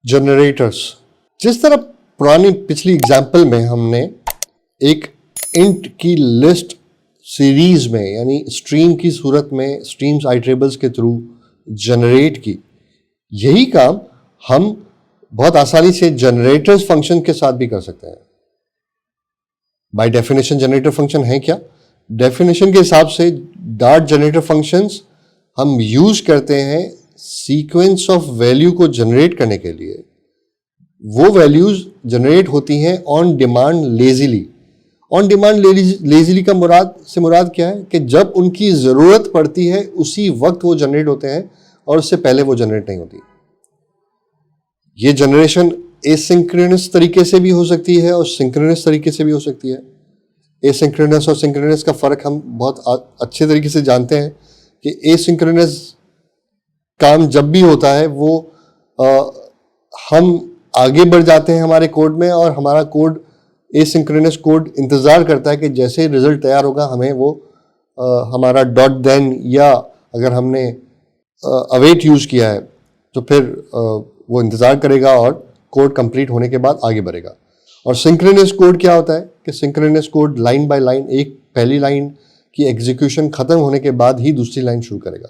Generators. जिस तरह पुरानी पिछली एग्जाम्पल में हमने एक इंट की लिस्ट सीरीज में यानी स्ट्रीम की सूरत में स्ट्रीम्स आइट्रेबल्स के थ्रू जनरेट की, यही काम हम बहुत आसानी से जनरेटर्स फंक्शन के साथ भी कर सकते हैं। बाय डेफिनेशन जनरेटर फंक्शन है क्या? डेफिनेशन के हिसाब से डार्ट जनरेटर फंक्शंस हम यूज करते हैं सीक्वेंस ऑफ वैल्यू को जनरेट करने के लिए। वो वैल्यूज जनरेट होती हैं on demand lazily. On demand lazily का मुराद क्या है कि जब उनकी ज़रूरत पड़ती है उसी वक्त वो जनरेट होते हैं और उससे पहले वो जनरेट नहीं होती। ये जनरेशन एसिंक्रोनस तरीके से भी हो सकती है और सिंक्रोनस तरीके से भी हो सकती है। एसिंक्रोनस और सिंक्रोनस का फ़र्क हम बहुत अच्छे तरीके से जानते हैं कि एसिंक्रोनस काम जब भी होता है वो हम आगे बढ़ जाते हैं हमारे कोड में और हमारा कोड एसिंक्रोनस कोड इंतज़ार करता है कि जैसे रिजल्ट तैयार होगा हमें वो हमारा डॉट देन या अगर हमने अवेट यूज़ किया है तो फिर वो इंतज़ार करेगा और कोड कंप्लीट होने के बाद आगे बढ़ेगा। और सिंक्रोनस कोड क्या होता है कि synchronous code line by line एक पहली लाइन की एग्जीक्यूशन ख़त्म होने के बाद ही दूसरी लाइन शुरू करेगा।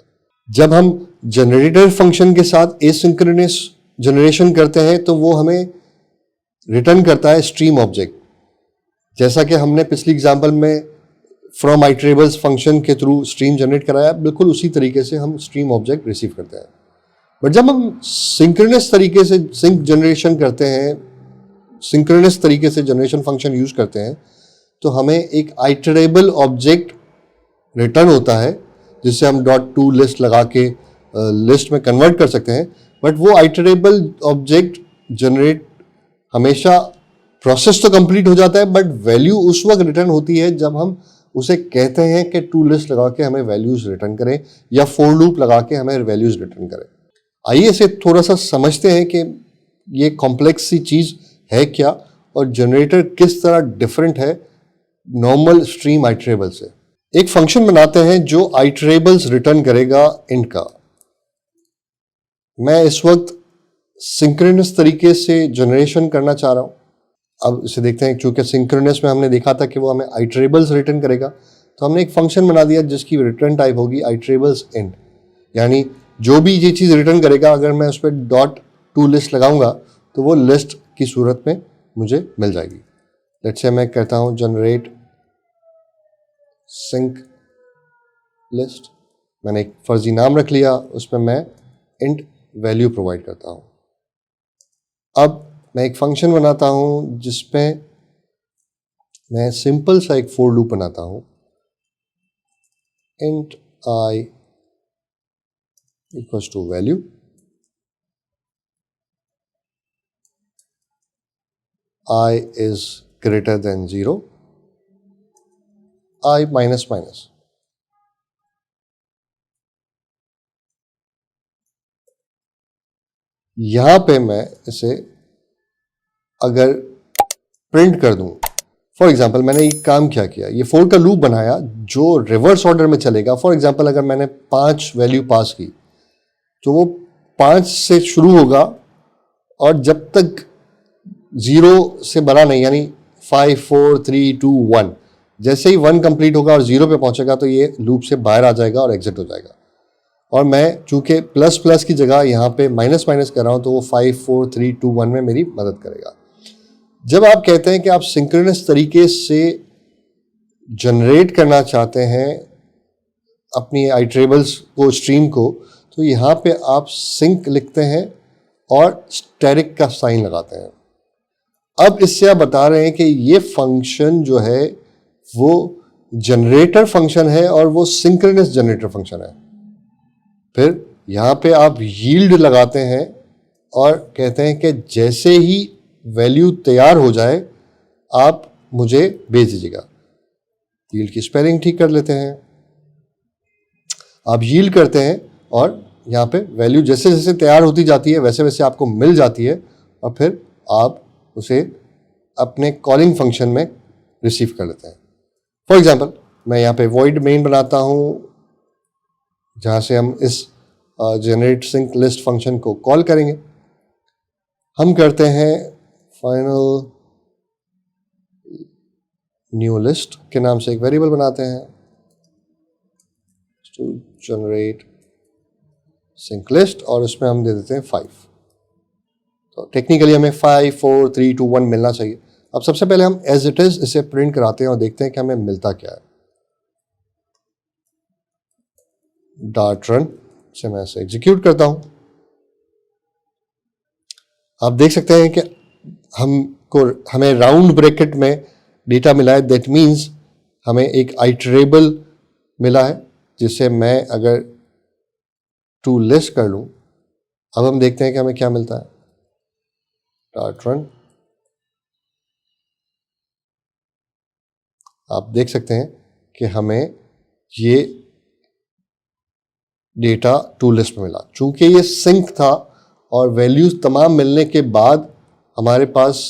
जब हम जनरेटर फंक्शन के साथ एसिंक्रोनस जनरेशन करते हैं तो वो हमें रिटर्न करता है स्ट्रीम ऑब्जेक्ट। जैसा कि हमने पिछली एग्जांपल में फ्रॉम आइट्रेबल्स फंक्शन के थ्रू स्ट्रीम जनरेट कराया, बिल्कुल उसी तरीके से हम स्ट्रीम ऑब्जेक्ट रिसीव करते हैं। बट जब हम सिंक्रोनस तरीके से सिंक जनरेशन करते हैं, सिंक्रोनस तरीके से जनरेशन फंक्शन यूज करते हैं तो हमें एक आइटरेबल ऑब्जेक्ट रिटर्न होता है जिससे हम डॉट टू लिस्ट लगा के लिस्ट में कन्वर्ट कर सकते हैं। बट वो आइटरेबल ऑब्जेक्ट जनरेट हमेशा प्रोसेस तो कंप्लीट हो जाता है बट वैल्यू उस वक्त रिटर्न होती है जब हम उसे कहते हैं कि टू लिस्ट लगा के हमें वैल्यूज रिटर्न करें या फॉर लूप लगा के हमें वैल्यूज रिटर्न करें। आइए इसे थोड़ा सा समझते हैं कि ये कॉम्प्लेक्स सी चीज़ है क्या और जनरेटर किस तरह डिफरेंट है नॉर्मल स्ट्रीम आइटरेबल से। एक फंक्शन बनाते हैं जो आइटरेबल्स रिटर्न करेगा इंट का। मैं इस वक्त सिंक्रोनस तरीके से जनरेशन करना चाह रहा हूं। अब इसे देखते हैं, चूंकि सिंक्रोनस में हमने देखा था कि वो हमें आइटरेबल्स रिटर्न करेगा तो हमने एक फंक्शन बना दिया जिसकी रिटर्न टाइप होगी आइटरेबल्स इंट। यानी जो भी ये चीज़ रिटर्न करेगा अगर मैं उस पर डॉट टू लिस्ट लगाऊंगा तो वो लिस्ट की सूरत में मुझे मिल जाएगी। लेट्स से मैं कहता हूं जनरेट सिंक लिस्ट। मैंने एक फर्जी नाम रख लिया, उसमें मैं इंट वैल्यू प्रोवाइड करता हूं। अब मैं एक फंक्शन बनाता हूं जिसमें मैं सिंपल सा एक फॉर लूप बनाता हूं। Int I equals to value, I is greater than 0, I minus minus. यहां पे मैं इसे अगर प्रिंट कर दूं, फॉर एग्जाम्पल मैंने एक काम क्या किया, ये फोर का लूप बनाया जो रिवर्स ऑर्डर में चलेगा। फॉर एग्जाम्पल अगर मैंने 5 वैल्यू पास की तो वो 5 से शुरू होगा और जब तक 0 से बड़ा नहीं, यानी 5 4 3 2 1, जैसे ही 1 कंप्लीट होगा और 0 पे पहुंचेगा तो ये लूप से बाहर आ जाएगा और एग्जिट हो जाएगा। और मैं चूंकि प्लस प्लस की जगह यहाँ पे माइनस माइनस कर रहा हूँ तो वो 5 4 3 2 1 में मेरी मदद करेगा। जब आप कहते हैं कि आप सिंक्रोनस तरीके से जनरेट करना चाहते हैं अपनी आइटरेबल्स को, स्ट्रीम को, तो यहाँ पे आप सिंक लिखते हैं और स्टेरिक का साइन लगाते हैं। अब इससे आप बता रहे हैं कि ये फंक्शन जो है वो जनरेटर फंक्शन है और वो सिंक्रोनस जनरेटर फंक्शन है। फिर यहाँ पे आप यील्ड लगाते हैं और कहते हैं कि जैसे ही वैल्यू तैयार हो जाए आप मुझे भेज दीजिएगा। यील्ड की स्पेलिंग ठीक कर लेते हैं, आप यील्ड करते हैं और यहाँ पे वैल्यू जैसे जैसे तैयार होती जाती है वैसे वैसे आपको मिल जाती है और फिर आप उसे अपने कॉलिंग फंक्शन में रिसीव कर लेते हैं। फॉर एग्जाम्पल मैं यहाँ पे वॉइड मेन बनाता हूँ जहाँ से हम इस जनरेट सिंक लिस्ट फंक्शन को कॉल करेंगे। हम करते हैं फाइनल न्यू लिस्ट के नाम से एक वेरिएबल बनाते हैं टू जनरेट सिंक लिस्ट, और उसमें हम दे देते हैं 5। तो टेक्निकली हमें 5 4 3 2 1 मिलना चाहिए। अब सबसे पहले हम एज इट इज इसे प्रिंट कराते हैं और देखते हैं कि हमें मिलता क्या है। डॉट रन से मैं इसे एग्जीक्यूट करता हूं। आप देख सकते हैं कि हमें राउंड ब्रैकेट में डेटा मिला है। दैट मीन्स हमें एक आइटरेबल मिला है जिसे मैं अगर टू लिस्ट कर लूं। अब हम देखते हैं कि हमें क्या मिलता है। डॉट रन, आप देख सकते हैं कि हमें ये डेटा टू लिस्ट में मिला। चूंकि ये सिंक था और वैल्यूज तमाम मिलने के बाद हमारे पास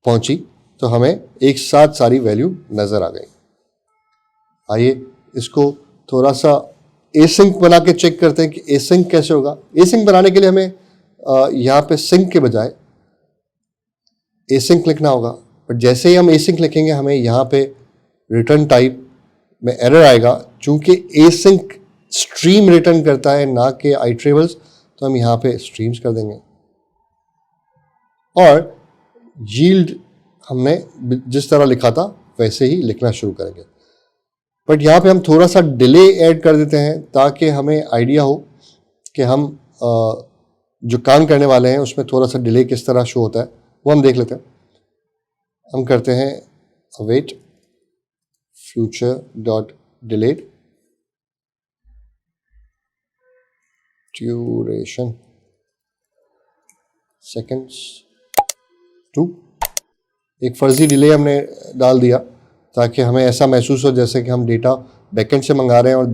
पहुंची, तो हमें एक साथ सारी वैल्यू नजर आ गई। आइए इसको थोड़ा सा एसिंक बना के चेक करते हैं कि एसिंक कैसे होगा। एसिंक बनाने के लिए हमें यहाँ पे सिंक के बजाय एसिंक लिखना होगा। बट जैसे ही हम एसिंक लिखेंगे हमें यहाँ पे रिटर्न टाइप में एरर आएगा। चूंकि एसिंक स्ट्रीम रिटर्न करता है ना कि आइटरेबल्स, तो हम यहाँ पे स्ट्रीम्स कर देंगे और यील्ड हमने जिस तरह लिखा था वैसे ही लिखना शुरू करेंगे। बट यहाँ पे हम थोड़ा सा डिले ऐड कर देते हैं ताकि हमें आइडिया हो कि हम जो काम करने वाले हैं उसमें थोड़ा सा डिले किस तरह शो होता है, वो हम देख लेते हैं। हम करते हैं await future dot delayed duration seconds 2। एक फर्जी डिले हमने डाल दिया ताकि हमें ऐसा महसूस हो जैसे कि हम डेटा बैकएंड से मंगा रहे हैं और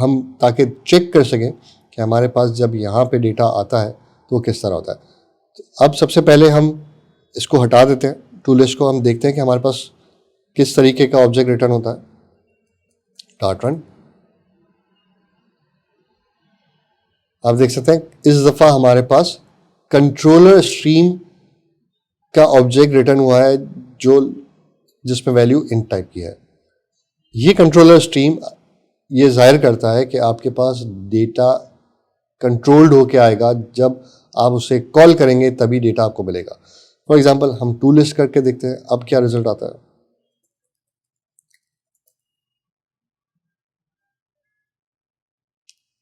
हम ताकि चेक कर सकें कि हमारे पास जब यहाँ पे डेटा आता है तो वो किस तरह होता है। तो अब सबसे पहले हम इसको हटा देते हैं टू लिस्ट को। हम देखते हैं कि हमारे पास किस तरीके का ऑब्जेक्ट रिटर्न होता है। डॉट रन, आप देख सकते हैं इस दफ़ा हमारे पास कंट्रोलर स्ट्रीम का ऑब्जेक्ट रिटर्न हुआ है जिसमें वैल्यू इंट टाइप की है। ये कंट्रोलर स्ट्रीम ये जाहिर करता है कि आपके पास डेटा कंट्रोल्ड होके आएगा। जब आप उसे कॉल करेंगे तभी डेटा आपको मिलेगा। फॉर एग्जांपल हम टू लिस्ट करके देखते हैं अब क्या रिजल्ट आता है।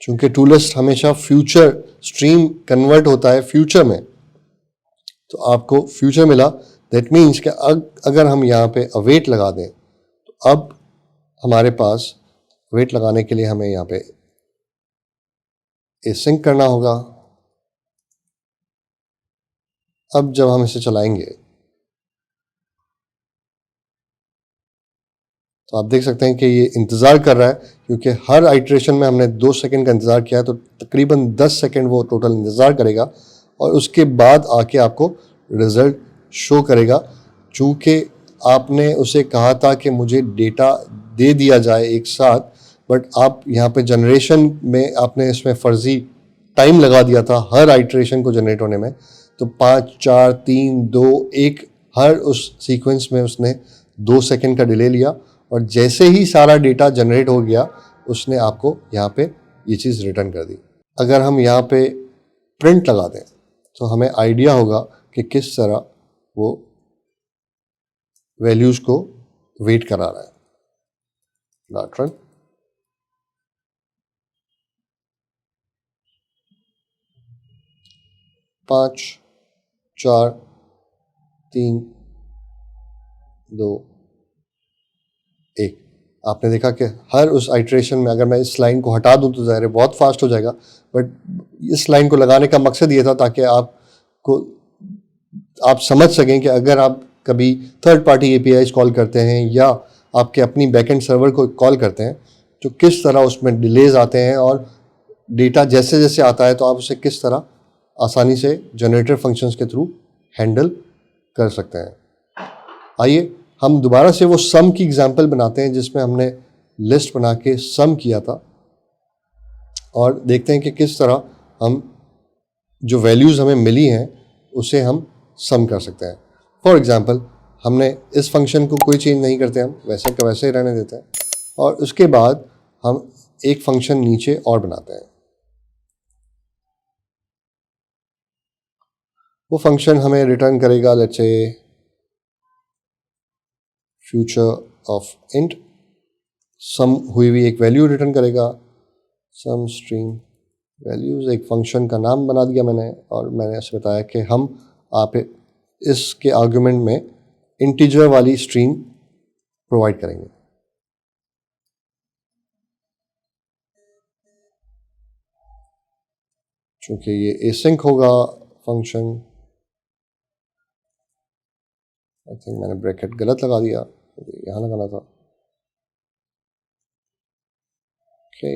चूंकि टू लिस्ट हमेशा फ्यूचर स्ट्रीम कन्वर्ट होता है फ्यूचर में, तो आपको फ्यूचर मिला। दैट मीन्स कि अगर हम यहाँ पे अवेट लगा दें तो अब हमारे पास अवेट लगाने के लिए हमें यहाँ पे एसिंक करना होगा। अब जब हम इसे चलाएंगे तो आप देख सकते हैं कि ये इंतज़ार कर रहा है, क्योंकि हर आइट्रेशन में हमने 2 सेकंड का इंतज़ार किया, तो तकरीबन 10 सेकंड वो टोटल इंतज़ार करेगा और उसके बाद आके आपको रिज़ल्ट शो करेगा। चूँकि आपने उसे कहा था कि मुझे डेटा दे दिया जाए एक साथ, बट आप यहाँ पे जनरेशन में आपने इसमें फ़र्ज़ी टाइम लगा दिया था हर आइट्रेशन को जनरेट होने में। तो 5 4 3 2 1 हर उस सीक्वेंस में उसने 2 सेकंड का डिले लिया और जैसे ही सारा डेटा जनरेट हो गया उसने आपको यहाँ पे ये चीज़ रिटर्न कर दी। अगर हम यहाँ पे प्रिंट लगा दें तो हमें आइडिया होगा कि किस तरह वो वैल्यूज़ को वेट करा रहा है। डॉट रन, पाँच 4 3 2 1। आपने देखा कि हर उस आइट्रेशन में अगर मैं इस लाइन को हटा दूं तो ज़ाहिर है बहुत फास्ट हो जाएगा, बट इस लाइन को लगाने का मकसद ये था ताकि आप समझ सकें कि अगर आप कभी थर्ड पार्टी एपीआईज कॉल करते हैं या आपके अपनी बैकएंड सर्वर को कॉल करते हैं तो किस तरह उसमें डिलेज आते हैं और डेटा जैसे जैसे आता है तो आप उसे किस तरह आसानी से जनरेटर फंक्शंस के थ्रू हैंडल कर सकते हैं। आइए हम दोबारा से वो सम की एग्जांपल बनाते हैं जिसमें हमने लिस्ट बना के सम किया था और देखते हैं कि किस तरह हम जो वैल्यूज़ हमें मिली हैं उसे हम सम कर सकते हैं। फॉर एग्जांपल, हमने इस फंक्शन को कोई चेंज नहीं करते, हम वैसे का वैसे ही रहने देते हैं, और उसके बाद हम एक फंक्शन नीचे और बनाते हैं। वो फंक्शन हमें रिटर्न करेगा, let's say future of int, सम हुई हुई एक वैल्यू रिटर्न करेगा, सम स्ट्रीम वैल्यूज, एक फंक्शन का नाम बना दिया मैंने, और मैंने ऐसे बताया कि हम आप इसके आर्गुमेंट में इंटीजर वाली स्ट्रीम प्रोवाइड करेंगे। चूंकि ये एसिंक होगा फंक्शन, आई थिंक मैंने ब्रैकेट गलत लगा दिया, यहां लगाना था। ओके,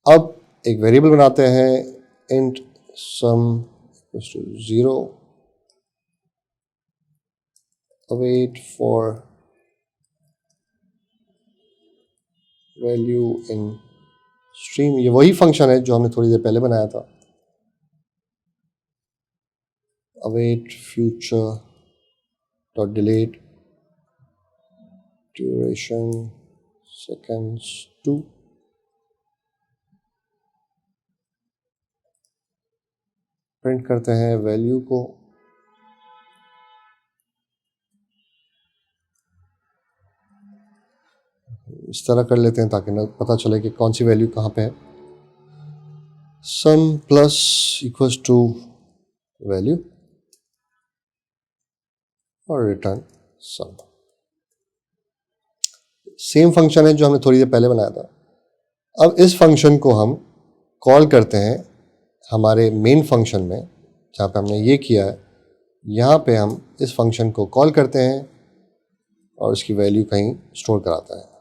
अब एक वेरिएबल बनाते हैं, int sum equals to 0, await for value in stream. ये वही फंक्शन है जो हमने थोड़ी देर पहले बनाया था। Await future dot delete duration seconds 2, print करते हैं वैल्यू को, इस तरह कर लेते हैं ताकि ना पता चले कि कौन सी वैल्यू कहाँ पे है। सम प्लस इक्वल्स टू वैल्यू और रिटर्न सम। सेम फंक्शन है जो हमने थोड़ी देर पहले बनाया था। अब इस फंक्शन को हम कॉल करते हैं हमारे मेन फंक्शन में, जहाँ पे हमने ये किया है, यहाँ पे हम इस फंक्शन को कॉल करते हैं और इसकी वैल्यू कहीं स्टोर कराता है।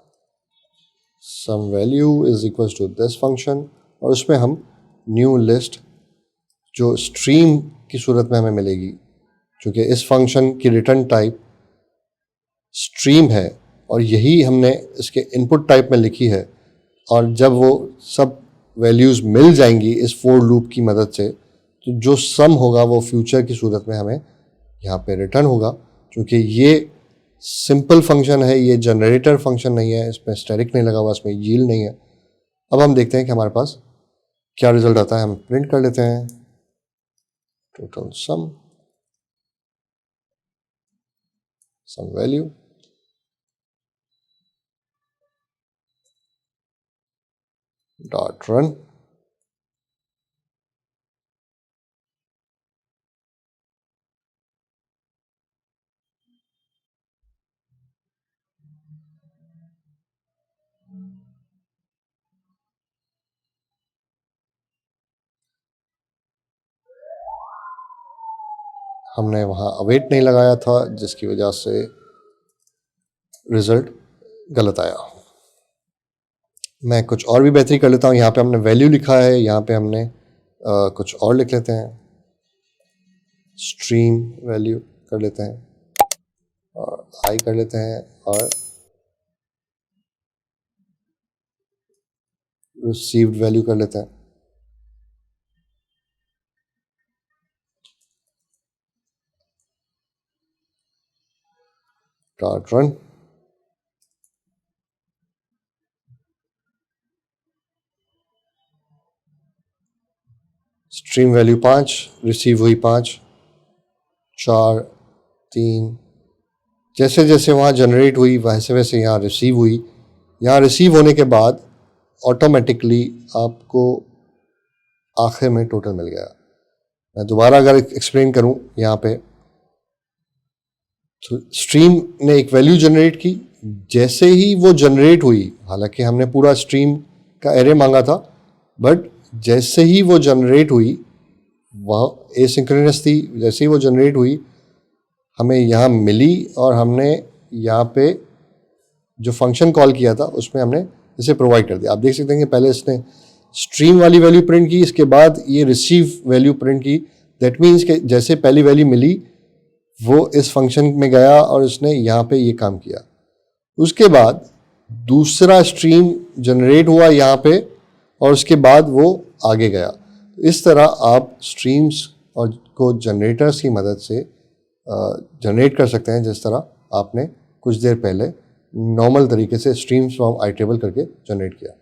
Sum value is equals to this function, और उसमें हम न्यू लिस्ट जो स्ट्रीम की सूरत में हमें मिलेगी, क्योंकि इस फंक्शन की रिटर्न टाइप स्ट्रीम है और यही हमने इसके इनपुट टाइप में लिखी है, और जब वो सब वैल्यूज़ मिल जाएंगी इस फॉर लूप की मदद से, तो जो सम होगा वो फ्यूचर की सूरत में हमें यहाँ पे रिटर्न होगा। क्योंकि ये सिंपल फंक्शन है, ये जनरेटर फंक्शन नहीं है, इसमें स्टैटिक नहीं लगा हुआ, इसमें यील्ड नहीं है। अब हम देखते हैं कि हमारे पास क्या रिजल्ट आता है। हम प्रिंट कर लेते हैं total sum value, dot run. हमने वहाँ अवेट नहीं लगाया था, जिसकी वजह से रिजल्ट गलत आया। मैं कुछ और भी बेहतरी कर लेता हूँ। यहाँ पे हमने वैल्यू लिखा है, यहाँ पे हमने कुछ और लिख लेते हैं, स्ट्रीम वैल्यू कर लेते हैं और आई कर लेते हैं और रिसीव्ड वैल्यू कर लेते हैं। Dot run. Stream value 5 receive हुई, 5 4 3, जैसे जैसे वहाँ जनरेट हुई वैसे वैसे यहाँ रिसीव हुई। यहाँ रिसीव होने के बाद ऑटोमेटिकली आपको आखिर में टोटल मिल गया। मैं दोबारा अगर एक्सप्लेन करूँ, यहाँ पे तो स्ट्रीम ने एक वैल्यू जनरेट की, जैसे ही वो जनरेट हुई, हालांकि हमने पूरा स्ट्रीम का एरे मांगा था, बट जैसे ही वो जनरेट हुई, वह एसिंक्रोनस थी, जैसे ही वो जनरेट हुई हमें यहाँ मिली और हमने यहाँ पे जो फंक्शन कॉल किया था उसमें हमने इसे प्रोवाइड कर दिया। आप देख सकते हैं कि पहले इसने स्ट्रीम वाली वैल्यू प्रिंट की, इसके बाद ये रिसीव वैल्यू प्रिंट की। दैट मीन्स कि जैसे पहली वैल्यू मिली वो इस फंक्शन में गया और उसने यहाँ पे ये काम किया। उसके बाद दूसरा स्ट्रीम जनरेट हुआ यहाँ पे और उसके बाद वो आगे गया। इस तरह आप स्ट्रीम्स और को जनरेटर्स की मदद से जनरेट कर सकते हैं, जिस तरह आपने कुछ देर पहले नॉर्मल तरीके से स्ट्रीम्स फ्रॉम आई टेबल करके जनरेट किया।